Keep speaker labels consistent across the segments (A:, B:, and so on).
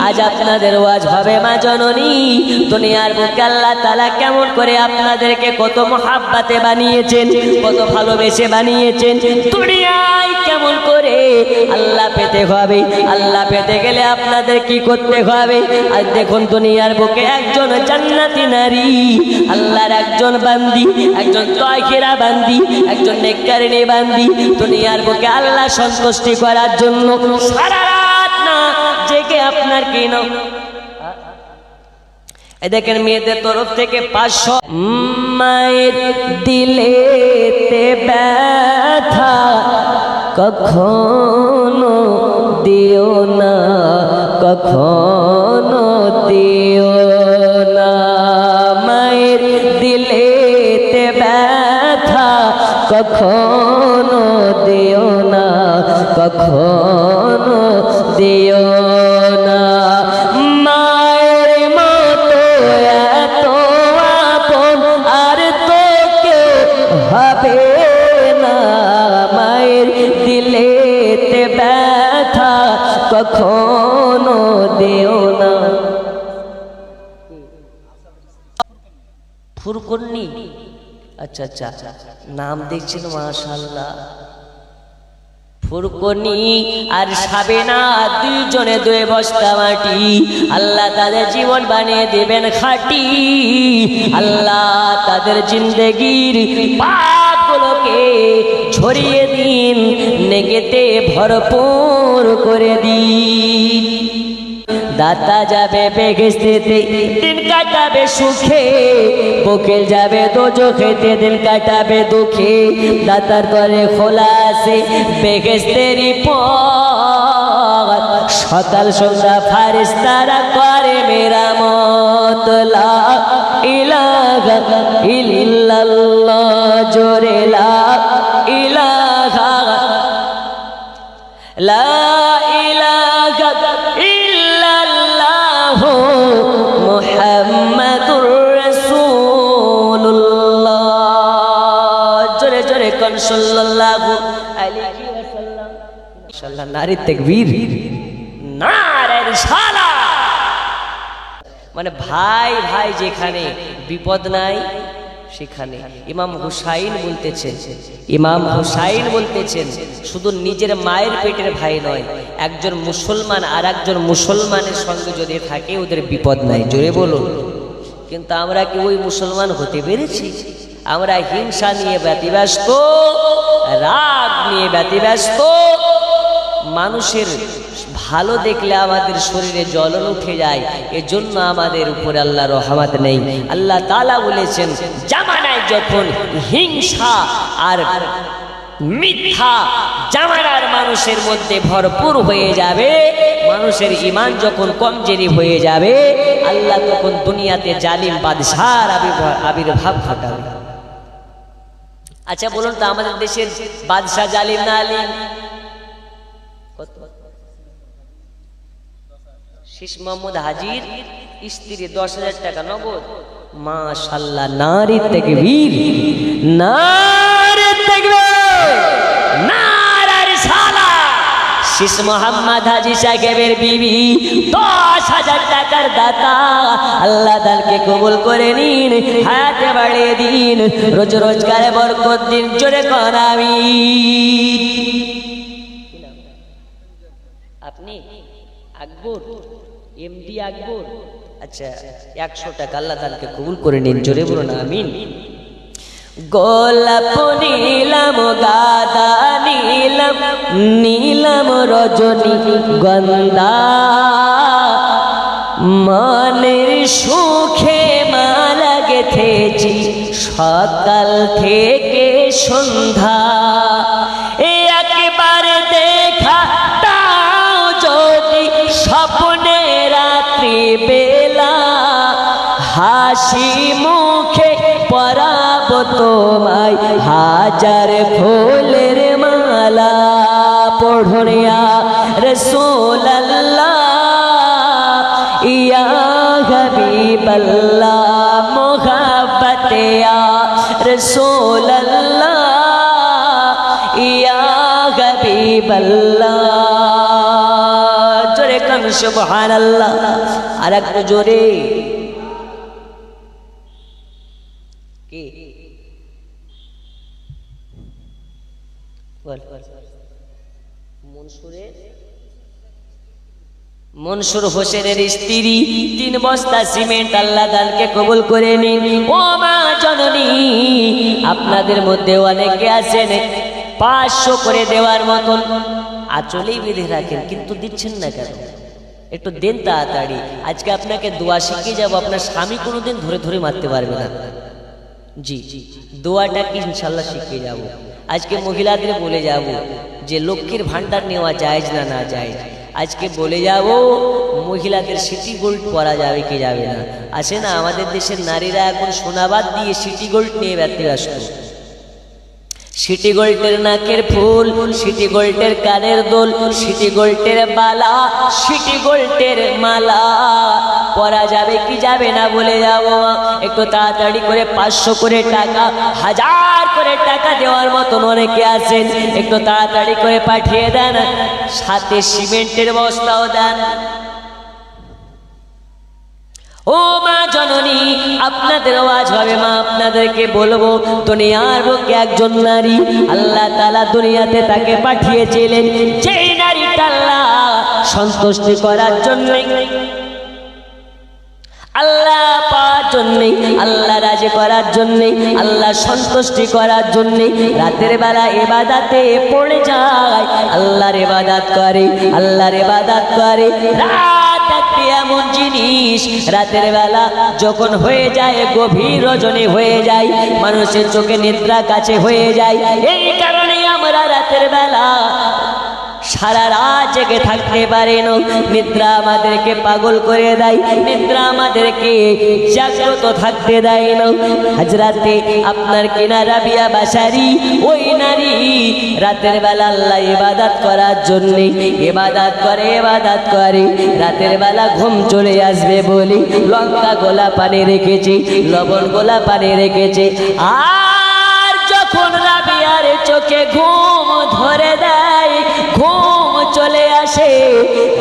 A: আজ আপনাদের ওয়াজ হবে মা জননী দুনিয়ার বুকে আল্লাহ তাআলা কেমন করে আপনাদেরকে কত মহাব্বতে বানিয়েছেন, কত ভালোবেসে বানিয়েছেন। দুনিয়ায় কেমন করে আল্লাহ পেতে হবে, আল্লাহ পেতে গেলে আপনাদের কি করতে হবে? আজ দেখুন দুনিয়ার বুকে একজন জান্নাতি নারী, আল্লাহর একজন বান্দি, একজন তাহিরা বান্দি, একজন নেককারিনী বান্দি দুনিয়ার বুকে আল্লাহ সন্তুষ্টি করার জন্য সারা রাত না জেগে আপনার কি না দেখেন মেয়েদের তরফ থেকে 500 মায়ের দিলেতে ব্যথা কখনো দিও না, কখনো দিও না, মায়ের দিলেতে ব্যথা কখনো দিও না, কখনো দিও না। মায়ের মতো এত আপন আর তো কেউ হবে না, মায়ের দিলেতে ব্যথা কখনো দিও না। ফুরকুন্নি, আচ্ছা আচ্ছা নাম দেখছেন মাশাআল্লাহ। ফুরকুনি আর সাবেনা দুইজনে 2 বস্তা মাটি, আল্লাহ তাদের জীবন বানিয়ে দেবেন খাঁটি। আল্লাহ তাদের জিন্দেগির পাপগুলোকে ঝরিয়ে দিন, নেকেতে ভরপুর করে দিন। দাতা যাবে বেহেশতেতে দিন কাটাবে সুখে, বকেল যাবে দোজখেতে দিন কাটাবে দুঃখে। দাতার ঘরে খোলা আছে বেহেশতেরই পথ, সকাল সন্ধ্যা ফারিস্তারা করে মেরামত। লা ইলাহা ইল্লাল্লাহ জোরে লা ইলাহা, লা ইলাহা মুহাম্মাদুর রাসূলুল্লাহ জোরে জোরে কোন সাল্লাল্লাহু আলাইহি ওয়াসাল্লাম। ইনশাআল্লাহ নারী তাকবীর, নারে রিসালাত। মানে ভাই ভাই যেখানে বিপদ নাই সেখানে ইমাম হুসাইন বলতেছেন, ইমাম হুসাইন বলতেছেন শুধু নিজের মায়ের পেটের ভাই নয়, একজন মুসলমান আর একজন মুসলমানের সঙ্গে যদি থাকে ওদের বিপদ নাই। জোরে বলুন। কিন্তু আমরা কি ওই মুসলমান হতে পেরেছি? আমরা হিংসা নিয়ে ব্যতিব্যস্ত, রাগ নিয়ে ব্যতিব্যস্ত, মানুষের ভালো দেখলে আমাদের শরীরে জ্বলন উঠে যায়, এজন্য আমাদের উপরে আল্লাহ রহমত নেই। আল্লাহ তাআলা বলেছেন জামানায় যখন হিংসা আর মিথ্যা জামানার মানুষের মধ্যে ভরপুর হয়ে যাবে, মানুষের ঈমান যখন কমজোরি হয়ে যাবে, আল্লাহ তখন দুনিয়াতে জালিম বাদশার আবির্ভাব ঘটাবে। আচ্ছা বলুন তো আমাদের দেশের বাদশা জালিম না আলিম? শেষ মোহাম্মদ হাজির স্ত্রী 10,000 টাকা নগদ। মাশাআল্লাহ, নারী তাকবীর, নারী তাকবীর, নারে রিসালাত। শেষ মোহাম্মদ হাজি সাহেবের বিবি 10,000 টাকার দাতা। আল্লাহ তাকে কবুল করে নিন, হায়াতে বাড়িয়ে দিন, রোজ রোজগারে বরকত দিন। জোরে কোন আমিন। আপনি আকবর, এমডি আকবর, আচ্ছা 100 টাকা আল্লাহ তাআলাকে কবুল করে নিন। জোরে বলুন আমিন। গোলাপ নীলাম, গাদা নীলাম, নীলাম রজনী গন্ধা, মনের সুখে মালা গেথেছি সকাল থেকে সন্ধ্যা। একবার দেখা দাও যদি স্বপ্নে রাত্রি বেলা, হাসি মুখে পরাবো তোমায় হাজার ফুলের মালা। পড়ুন ইয়া রাসূলুল্লাহ, ইয়া হাবিবাল্লাহ, মোহাব্বত ইয়া রাসূলুল্লাহ, ইয়া হাবিবাল্লাহ। জোরে কান বলুন সুবহানাল্লাহ। আর একটু জোরে। কি মনসুর হোসেনের স্ত্রী 3 বস্তা সিমেন্ট আল্লাহ দানকে কবুল করে নিন। ও মা জননী, আপনাদের মধ্যে অনেকে আছেন 500 করে দেওয়ার মতন আঁচলেই বেঁধে রাখেন, কিন্তু দিচ্ছেন না কেন? একটু দেন তাড়াতাড়ি। আজকে আপনাকে দোয়া শিখিয়ে যাবো, আপনার স্বামী কোনোদিন ধরে ধরে মারতে পারবে না। জি, দোয়াটা কি ইনশাল্লাহ শিখিয়ে যাব। আজকে মহিলাদের বলে যাব যে লক্ষ্মীর ভান্ডার নেওয়া জায়েজ না না জায়েজ। আজকে বলে যাব মহিলাদের সিটি গোল্ড পরা যাবে কি যাবে না। আছে না আমাদের দেশের নারীরা এখন সোনাবাদ দিয়ে সিটি গোল্ড নিয়ে ব্যস্ত। সিটি গোল্ডের নাকের ফুল, সিটি গোল্ডের কানের দোল, সিটি গোল্ডের বালা, সিটি গোল্ডের মালা পরা যাবে কি যাবে না বলে যাব। একটু তাড়াতাড়ি করে 500 করে টাকা, 1000 করে টাকা দেওয়ার মতন অনেকে আছেন, একটু তাড়াতাড়ি করে পাঠিয়ে দেন। সাথে সিমেন্টের বস্তাও দেন। ও মা জননী, আপনাদের আওয়াজ হবে মা, আপনাদেরকে বলবো দুনিয়ার বুকে একজন নারী আল্লাহ তাআলা দুনিয়াতে তাকে পাঠিয়েছিলেন যেই নারীটা আল্লাহ সন্তুষ্টি করার জন্য, আল্লাহ পাওয়ার জন্যে, আল্লাহ রাজি করার জন্যে, আল্লাহ সন্তুষ্টি করার জন্যে রাতের বেলা ইবাদতে পড়ে যায়, আল্লাহর ইবাদত করে, আল্লাহর ইবাদত করে। রাত একটি এমন জিনিস, রাতের বেলা যখন হয়ে যায় গভীর রজনী হয়ে যায়, মানুষের চোখে নিদ্রা কাছে হয়ে যায়। এই কারণে আমরা রাতের বেলা সারা রাত জেগে থাকতে পারে না। নিদ্রা আমাদেরকে পাগল করে দেয়, নিদ্রা আমাদেরকে জাগ্রত থাকতে দেয় না। হযরতে আপনার কিনা রাবিয়া বাসারি, ওই নারী রাতের বেলা আল্লাহ ইবাদত করার জন্য ইবাদত করে, ইবাদত করে। রাতের বেলা ঘুম চলে আসবে বলি লঙ্কা গোলা পানি রেখেছে, লবণ গোলা পানি রেখেছে। আর যখন রাবিয়ার চোখে ঘুম ধরে দেয়, ঘুম চলে আসে,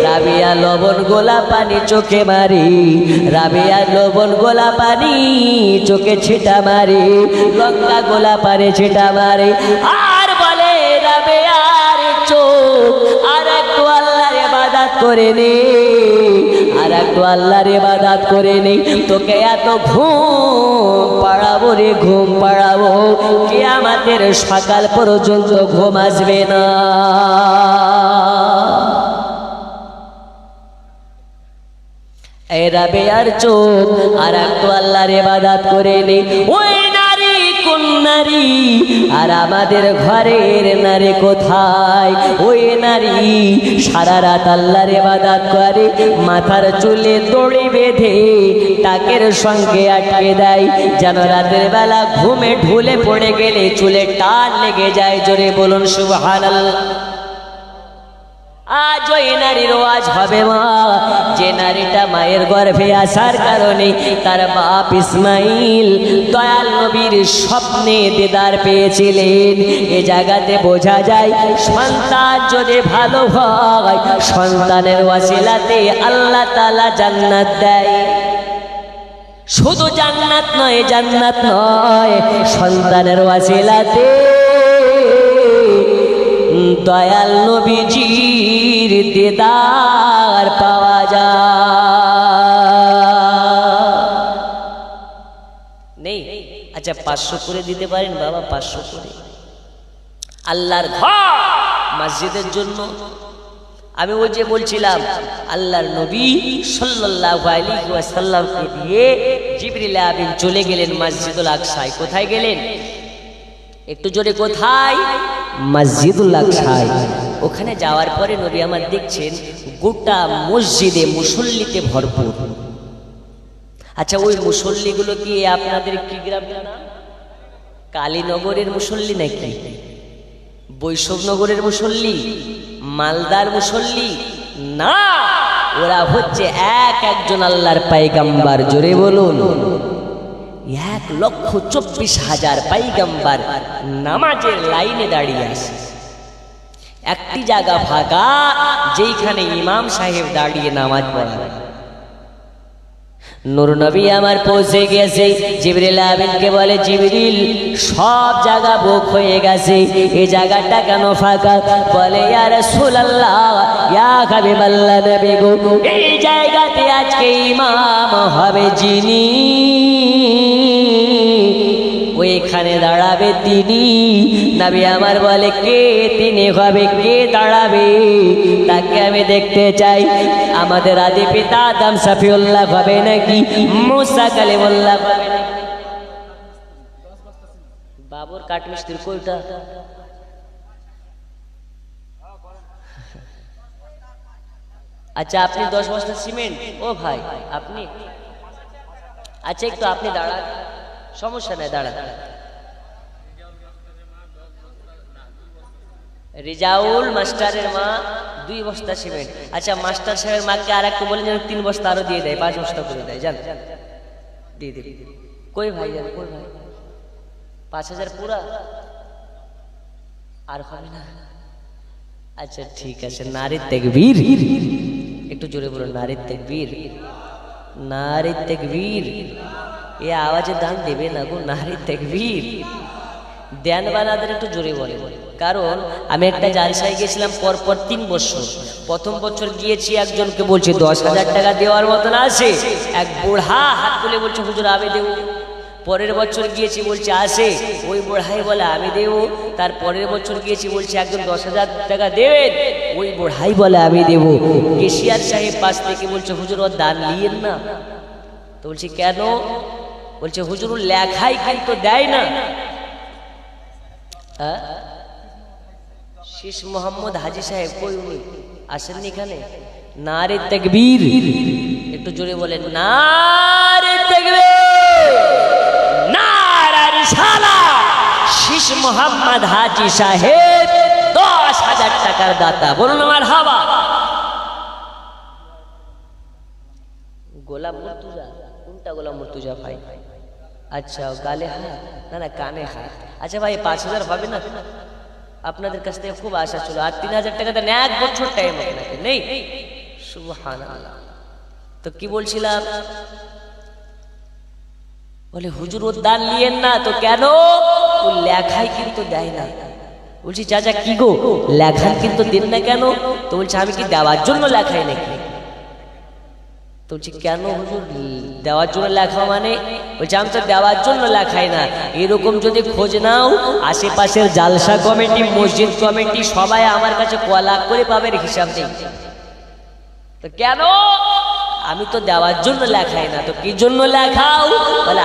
A: রাবিয়া লবণ গোলা পানি চোখে মারি, রাবিয়া লবণ গোলা পানি চোখে ছিটা মারি, লঙ্কা গোলা পানি ছিটা মারে। আর বলে রাবিয়ার চোখ আর একটু আল্লাহর ইবাদত করে নে, আর একটু আল্লাহর ইবাদত করে নে, তোকে এত ঘুম পাড়াবো রে, ঘুম পাড়াবো, কিয়ামতের সকাল পর্যন্ত ঘুম আসবে না। এই রাবিয়ার চোখ আর একটু আল্লাহর ইবাদত করে নে। ওই নারী কোন নারী? আর আমাদের ঘরের নারী কোথায়? ওই নারী সারা রাত আল্লাহর ইবাদত করে, মাথার চুলে দড়ি বেঁধে টাকের সঙ্গে আটকে দেয়, যেন রাতের বেলা ঘুমে ঢুলে পড়ে গেলে চুলে টান লেগে যায়। জোরে বলুন সুবহানাল্লাহ। আজ ওই নারীর ওয়াজ হবে মা, যে নারীটা মায়ের গর্ভে আসার কারণে তার বাপ ইসমাইল দয়াল নবীর স্বপ্নে দিদার পেয়েছিলেন। এ জায়গাতে বোঝা যায় সন্তান যদি ভালো হয়, সন্তানের ওয়াসিলাতে আল্লাহ তাআলা জান্নাত দেয়। শুধু জান্নাত নয়, জান্নাত নয়, সন্তানের ওয়াসিলাতে দয়াল নবীজির দিদার পাওয়া যায়। নেই? আচ্ছা 500 করে দিতে পারেন বাবা, 500 করে আল্লাহর ঘর মসজিদের জন্য। আমি ওই যে বলছিলাম আল্লাহর নবী সাল্লাল্লাহু আলাইহি ওয়াসাল্লামকে দিয়ে জিবরিল আমিন চলে গেলেন মসজিদুল আকসায়। কোথায় গেলেন? একটু জোরে কোথায়? মসজিদুল আকসায়। ওখানে যাওয়ার পরে নবী আমার দেখছেন গোটা মসজিদে মুসল্লিতে ভরপুর। আচ্ছা ওই মুসল্লিগুলো কি আপনাদের কি গ্রামের নাম? কালীনগরের মুসল্লি নাকি বৈষ্ণবনগরের মুসল্লি, মালদার মুসল্লি না, ওরা হচ্ছে একজন আল্লাহর পয়গম্বর। জোরে বলুন 1,24,000 পয়গম্বর নামাজের লাইনে দাঁড়িয়ে আছে। একটি জায়গা ফাঁকা যেখানে ইমাম সাহেব দাঁড়িয়ে নামাজ পড়াবে। নূর নবী আমার পৌঁছে গেছে, জিবরিল আমিনকে বলে, জিবরিল সব জায়গা বুক হয়ে গেছে, এই জায়গাটা কেন ফাঁকা? বলে, ইয়া রাসূলুল্লাহ, ইয়া হাবিবাল্লাহ নবী গো, এই জায়গাতে আজকে ইমাম হবে যিনি, ওইখানে দাঁড়াবে তিনি। নবী আমার বলে, কে তিনি হবে, কে দাঁড়াবে? তাকে আমি দেখতে চাই। আমাদের আদি পিতা আদম সফিউল্লাহ হবে নাকি মুসা কালিমুল্লাহ হবে নাকি? বাবুর কাঠমিস্ত্রির কইটা আচ্ছা, আপনি 10 বস্তা সিমেন্ট? ও ভাই আপনি, আচ্ছা একটু আপনি দাঁড়ান, সমস্যা নাই, দাঁড়ান। রিজাউল মাস্টারের মা 2 বস্তা সিমেন্ট। আচ্ছা, মাস্টার সাহেবের মাকে আর একটু বলেন যেন 3 বস্তা আরো দিয়ে দেয়, 5 বস্তা করে দেয়, জান দিয়ে দিন। কই ভাই জান, কই ভাই? 5000 পুরা আর হবে না? আচ্ছা ঠিক আছে, নারী তাকবীর, একটু জোরে বলুন, নারী তাকবীর, নারী তাকবীর। এ আওয়াজে দান দেবে না গো, নারী তাকবীর দেন বানাদের একটু জোরে বলে। কারণ আমি একটা জালসায় গেছিলাম পরপর 3 বছর। প্রথম বছর গিয়েছি, একজনকে বলছে 10,000 টাকা দেওয়ার মতন আছে, এক বুড়া হাত তুলে বলছে হুজুর আমি দেব। পরের বছর গিয়েছি, বলছে আসে, ওই বুড়াই বলে আমি দেব। তার পরের বছর গিয়েছি, বলছে একজন 10,000 টাকা দেবেন, ওই বুড়াই বলে আমি দেব। কেশিয়ার সাহেব পাশ থেকে বলছে হুজুর ওর দান নিয়েন না। তো বলছি কেন? বলছে হুজুর লেখাই কিন্তু দেয় না। শেষ মোহাম্মদ হাজি সাহেব কই, উনি আসেননি এখানে? নারে তাকবীর, একটু জোরে বলেন, নারে তাকবীর, নারে রিসালাত। শেষ মোহাম্মদ হাজি সাহেব 10,000 টাকার দাতা, বলুন মারহাবা। গোলাম মুর্তুজা, কোনটা গোলাম মুর্তুজা ভাই? আচ্ছা, গালে হাত না, না কানে হাত। আচ্ছা ভাই 5,000 হবে না? আপনাদের কাছ থেকে খুব আশা ছিল, আর 3,000 টাকা দেন, 1 বছর টাইম আপনাকে নেই। সুবহানাল্লাহ। তো কি বলছিলাম? বলে হুজুর ওর দান নিয়েন না। তো কেন? ও লেখাই কিন্তু দেয় না। বলছি চাচা কি গো, লেখাই কিন্তু দেন না কেন? তো বলছে আমি কি দেওয়ার জন্য লেখাই নাকি? তো বলছি কেন হুজুর দেওয়ার জন্য লেখা মানে? বলছে আমি তো দেওয়ার জন্য লেখাই না। এরকম যদি খোঁজ নাও, আশেপাশের জালসা কমিটি, মসজিদ কমিটি সবাই আমার কাছে কলা করে পাবেন, হিসাব নেই। তো কেন? আমি তো দেওয়ার জন্য লেখাই না। তো কি জন্য লেখাও? বলে